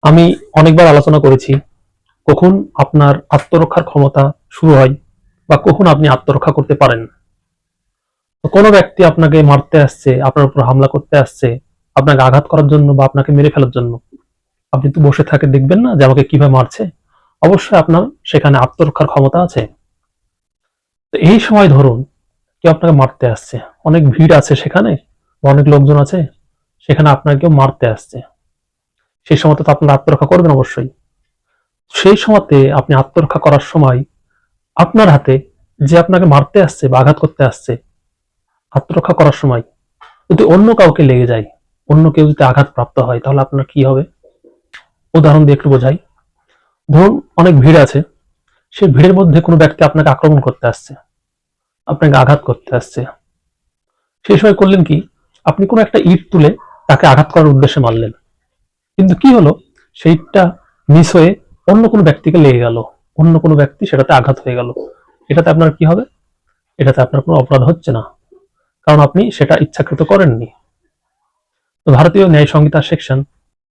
আমি অনেকবার আলোচনা করেছি কখন আপনার আত্মরক্ষার ক্ষমতা শুরু হয় বা কখন আপনি আত্মরক্ষা করতে পারেন। তো কোনো ব্যক্তি আপনাকে মারতে আসছে, আপনার উপর হামলা করতে আসছে, আপনাকে আঘাত করার জন্য বা আপনাকে মেরে ফেলার জন্য, আপনি তো বসে থাকে দেখবেন না যে আমাকে কিভাবে মারছে। অবশ্যই আপনার সেখানে আত্মরক্ষার ক্ষমতা আছে। তো এই সময় ধরুন কেউ আপনাকে মারতে আসছে, অনেক ভিড় আছে সেখানে, অনেক লোকজন আছে, সেখানে আপনাকে কেউ মারতে আসছে। সেই সময় তো আপনার আত্মরক্ষা করবেন অবশ্যই। সেই সময়তে আপনি আত্মরক্ষা করার সময় আপনার হাতে যে আপনাকে মারতে আসছে বা আঘাত করতে আসছে, আত্মরক্ষা করার সময় যদি অন্য কাউকে লেগে যায়, অন্য কেউ যদি আঘাত প্রাপ্ত হয়, তাহলে আপনার কি হবে? উদাহরণ দিয়ে একটু বোঝাই। ধরুন অনেক ভিড় আছে, সেই ভিড়ের মধ্যে কোনো ব্যক্তি আপনাকে আক্রমণ করতে আসছে, আপনাকে আঘাত করতে আসছে। সেই সময় করলেন কি, আপনি কোনো একটা ইট তুলে তাকে আঘাত করার উদ্দেশ্যে মারলেন, কিন্তু কি হলো, সেইটা মিস হয়ে অন্য কোনো ব্যক্তিকে লেগে গেল, অন্য কোনো ব্যক্তি সেটাতে আঘাত হয়ে গেল। এটাতে আপনার কি হবে? এটাতে আপনার কোনো অপরাধ হচ্ছে না, কারণ আপনি সেটা ইচ্ছাকৃত করেননি। তো ভারতীয় ন্যায় সংহিতার সেকশন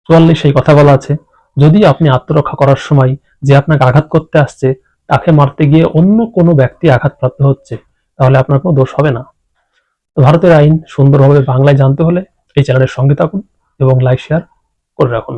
44 এই কথা বলা আছে, যদি আপনি আত্মরক্ষা করার সময় যে আপনাকে আঘাত করতে আসছে তাকে মারতে গিয়ে অন্য কোনো ব্যক্তি আঘাতপ্রাপ্ত হচ্ছে, তাহলে আপনার কোনো দোষ হবে না। তো ভারতের আইন সুন্দরভাবে বাংলায় জানতে হলে এই চ্যানেলের সঙ্গে থাকুন এবং লাইক শেয়ার করে রাখুন।